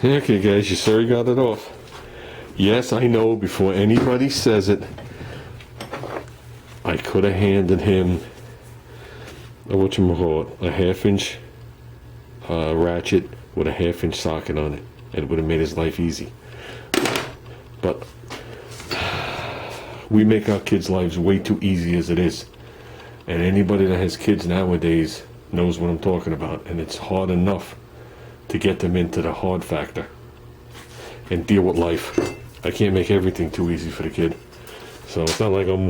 Okay, guys, you sure got it off. Yes, I know, before anybody says it, I could have handed him a 1/2-inch ratchet with a 1/2-inch socket on it, and it would have made his life easy. But we make our kids' lives way too easy as it is. And anybody that has kids nowadays knows what I'm talking about, and it's hard enough to get them into the hard factor and deal with life. I can't make everything too easy for the kid. So it's not like I'm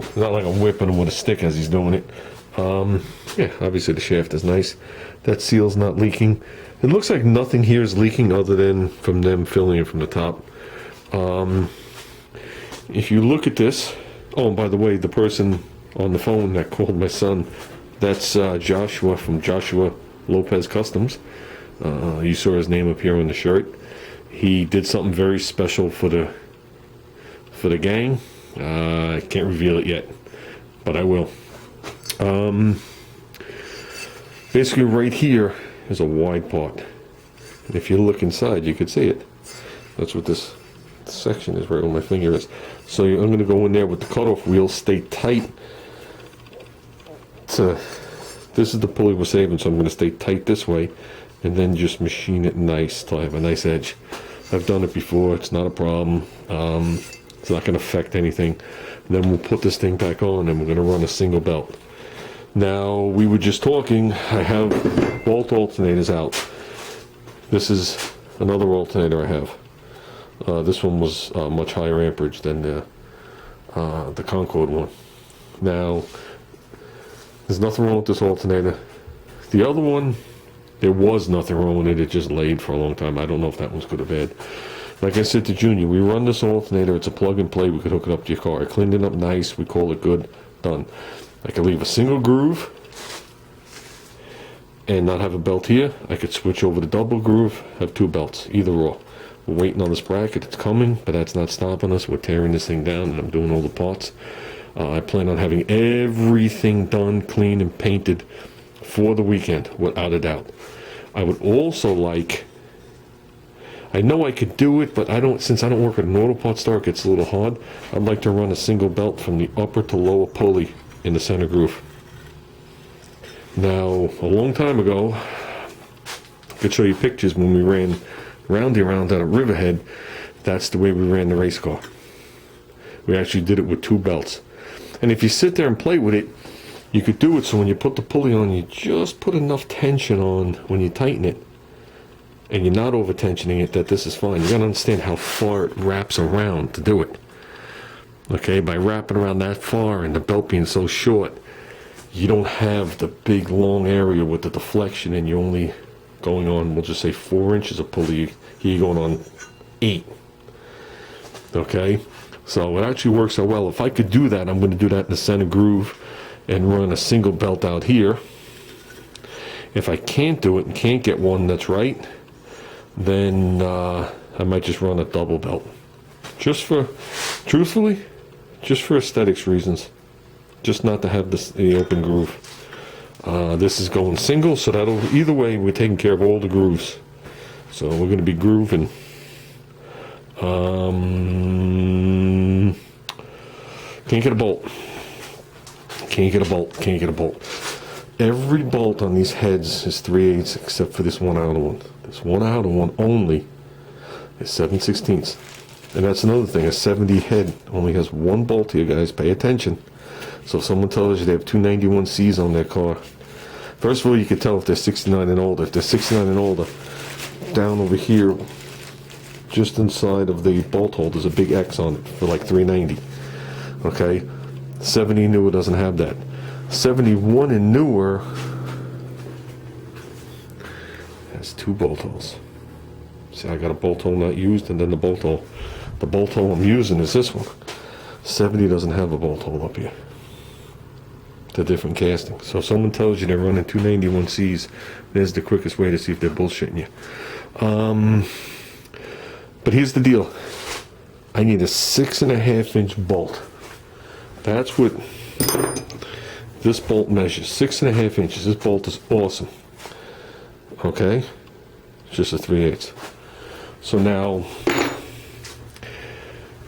whipping him with a stick as he's doing it. Yeah, obviously the shaft is nice. That seal's not leaking. It looks like nothing here is leaking other than from them filling it from the top. If you look at this, oh, and by the way, the person on the phone that called my son, that's Joshua from Joshua Lopez Customs. You saw his name up here on the shirt. He did something very special for the gang. I can't reveal it yet, but I will. Basically right here is a wide part, and if you look inside you could see it. That's what this section is, right where my finger is. So I'm going to go in there with the cutoff wheel, stay tight to, this is the pulley we're saving, so I'm going to stay tight this way and then just machine it nice till I have a nice edge. I've done it before, it's not a problem. It's not going to affect anything. And then we'll put this thing back on and we're going to run a single belt. Now, we were just talking, I have bolt alternators out. This is another alternator I have. This one was much higher amperage than the Concord one. Now, there's nothing wrong with this alternator. The other one, there was nothing wrong with it. It just laid for a long time. I don't know if that one's good or bad. Like I said to Junior, we run this alternator. It's a plug and play. We could hook it up to your car. I cleaned it up nice. We call it good. Done. I could leave a single groove and not have a belt here. I could switch over to double groove, have two belts, either or. We're waiting on this bracket. It's coming, but that's not stopping us. We're tearing this thing down, and I'm doing all the parts. I plan on having everything done, clean, and painted for the weekend, without a doubt. I would also like, I know I could do it, but since I don't work at an auto parts store, it gets a little hard. I'd like to run a single belt from the upper to lower pulley in the center groove. Now, a long time ago, I could show you pictures when we ran roundy around out of Riverhead. That's the way we ran the race car. We actually did it with two belts. And if you sit there and play with it, you could do it so when you put the pulley on, you just put enough tension on when you tighten it, and you're not over tensioning it, that this is fine. You gotta understand how far it wraps around to do it. Okay, by wrapping around that far and the belt being so short, you don't have the big long area with the deflection, and you're only going on, we'll just say 4 inches of pulley. Here you're going on 8. Okay, so it actually works out well. If I could do that, I'm going to do that in the center groove and run a single belt out here. If I can't do it and can't get one that's right, then I might just run a double belt. Just for, truthfully, just for aesthetics reasons. Just not to have the open groove. This is going single, so that'll, either way, we're taking care of all the grooves. So we're going to be grooving. Can't get a bolt. Can't get a bolt. Can't get a bolt. Every bolt on these heads is 3/8 except for this one outer one. This one outer one only is 7/16. And that's another thing. A 70 head only has one bolt here, guys. Pay attention. So if someone tells you they have 291Cs on their car, first of all, you can tell if they're 69 and older. If they're 69 and older, down over here, just inside of the bolt hole, there's a big X on it for like 390. Okay? 70 newer doesn't have that. 71 and newer has 2 bolt holes. See, I got a bolt hole not used, and then the bolt hole. The bolt hole I'm using is this one. 70 doesn't have a bolt hole up here. The different casting. So if someone tells you they're running 291Cs, there's the quickest way to see if they're bullshitting you. But here's the deal. I need a 6.5-inch bolt. That's what this bolt measures. 6.5 inches. This bolt is awesome. Okay? It's just a 3/8. So now,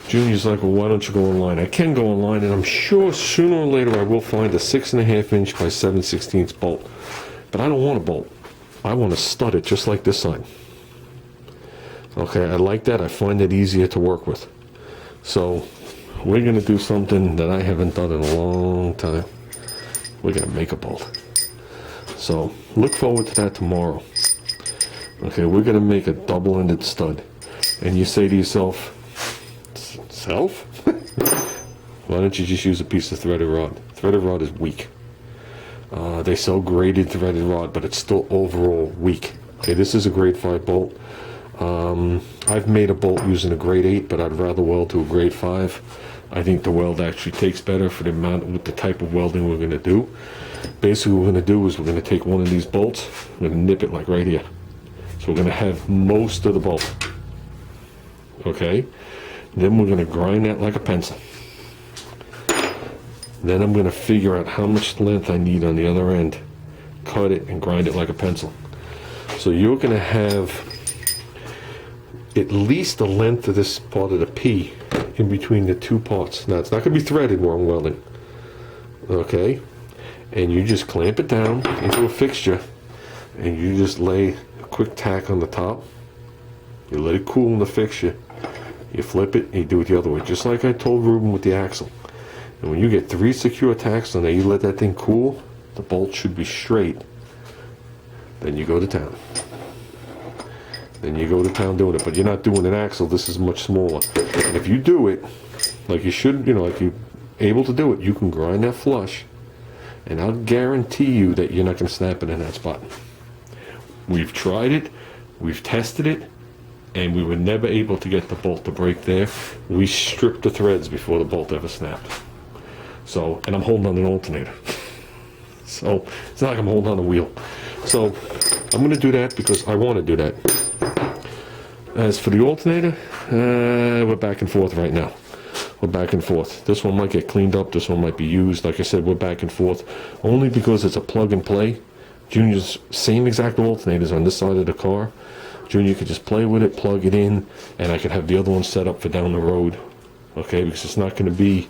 Junior's like, well, why don't you go online? I can go online, and I'm sure sooner or later I will find a 6.5 inch by 7/16 bolt. But I don't want a bolt. I want to stud it just like this side. Okay, I like that. I find it easier to work with. So we're going to do something that I haven't done in a long time. We're going to make a bolt. So look forward to that tomorrow. Okay, we're going to make a double-ended stud. And you say to yourself, self? Why don't you just use a piece of threaded rod? Threaded rod is weak. They sell graded threaded rod, but it's still overall weak. Okay, this is a grade 5 bolt. I've made a bolt using a grade 8, but I'd rather weld to a grade 5. I think the weld actually takes better for the amount, with the type of welding we're going to do. Basically, what we're going to do is we're going to take one of these bolts, we're going to nip it like right here. So we're going to have most of the bolt. Okay? Then we're going to grind that like a pencil. Then I'm going to figure out how much length I need on the other end, cut it, and grind it like a pencil. So you're going to have at least the length of this part of the P in between the two parts. Now, it's not going to be threaded where I'm welding. Okay? And you just clamp it down into a fixture, and you just lay a quick tack on the top. You let it cool in the fixture. You flip it, and you do it the other way, just like I told Ruben with the axle. And when you get 3 secure tacks on there, you let that thing cool, the bolt should be straight. Then you go to town. Then you go to town doing it, but you're not doing an axle, this is much smaller. And if you do it, like you should, like you're able to do it, you can grind that flush, and I'll guarantee you that you're not going to snap it in that spot. We've tried it, we've tested it, and we were never able to get the bolt to break there. We stripped the threads before the bolt ever snapped. So, and I'm holding on an alternator. So, it's not like I'm holding on a wheel. So, I'm going to do that because I want to do that. As for the alternator, we're back and forth right now. We're back and forth. This one might get cleaned up, this one might be used. Like I said, we're back and forth. Only because it's a plug and play. Junior's same exact alternators on this side of the car. Junior could just play with it, plug it in, and I could have the other one set up for down the road. Okay, because it's not going to be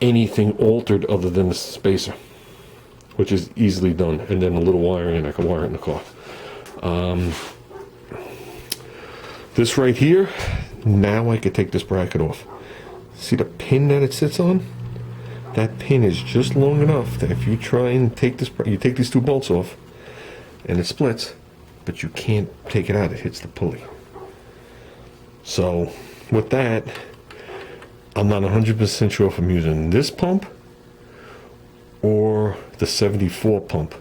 anything altered other than the spacer, which is easily done. And then a little wiring, and I can wire it in the car. This right here, now I could take this bracket off. See the pin that it sits on? That pin is just long enough that if you try and take this, you take these 2 bolts off, and it splits, but you can't take it out, it hits the pulley. So with that, I'm not 100% sure if I'm using this pump or the 74 pump.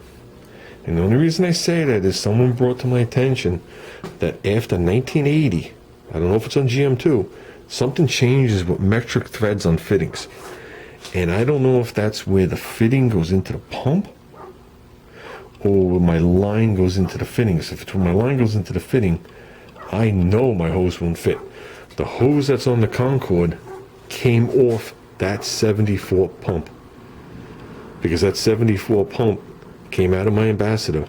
And the only reason I say that is someone brought to my attention that after 1980, I don't know if it's on GM2, something changes with metric threads on fittings. And I don't know if that's where the fitting goes into the pump or where my line goes into the fittings. If it's where my line goes into the fitting, I know my hose won't fit. The hose that's on the Concorde came off that 74 pump, because that 74 pump came out of my Ambassador,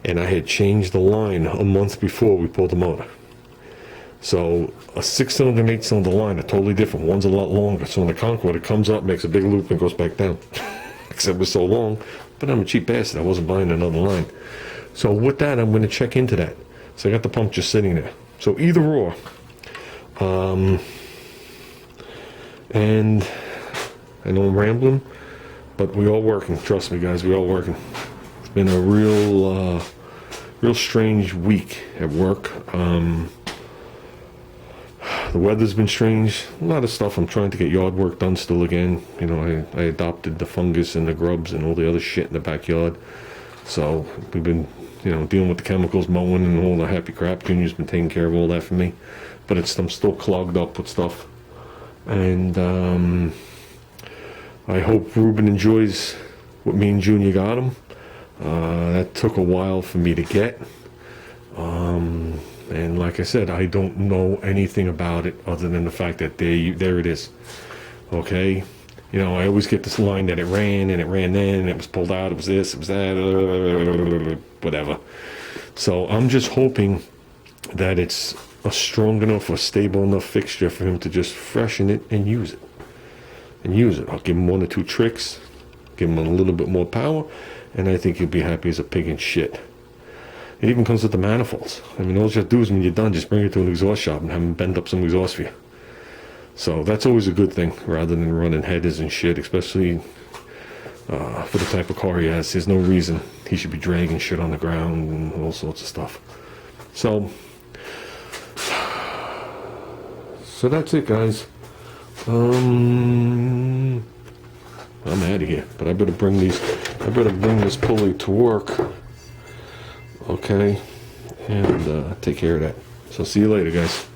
and I had changed the line a month before we pulled the motor. So a 6-cylinder and 8-cylinder line are totally different. One's a lot longer. So on the Concorde, it comes up, makes a big loop, and goes back down. Except it was so long. But I'm a cheap bastard. I wasn't buying another line. So with that, I'm going to check into that. So I got the pump just sitting there. So either or. And I know I'm rambling, but we all working. Trust me, guys, we all working. It's been a real strange week at work. The weather's been strange. A lot of stuff. I'm trying to get yard work done still again. I adopted the fungus and the grubs and all the other shit in the backyard. So we've been, dealing with the chemicals, mowing and all the happy crap. Junior's been taking care of all that for me. But I'm still clogged up with stuff. And I hope Ruben enjoys what me and Junior got him. That took a while for me to get. And like I said, I don't know anything about it other than the fact that there it is. Okay? I always get this line that it ran, and it ran then, and it was pulled out, it was this, it was that, whatever. So I'm just hoping that it's a strong enough or stable enough fixture for him to just freshen it and use it. I'll give him 1 or 2 tricks, give him a little bit more power, and I think he'll be happy as a pig in shit. It even comes with the manifolds. I mean, all you have to do is when you're done, just bring it to an exhaust shop and have them bend up some exhaust for you. So that's always a good thing, rather than running headers and shit, especially for the type of car he has. There's no reason he should be dragging shit on the ground and all sorts of stuff. So that's it, guys. I'm out of here, but I better bring this pulley to work, okay, and take care of that. So see you later, guys.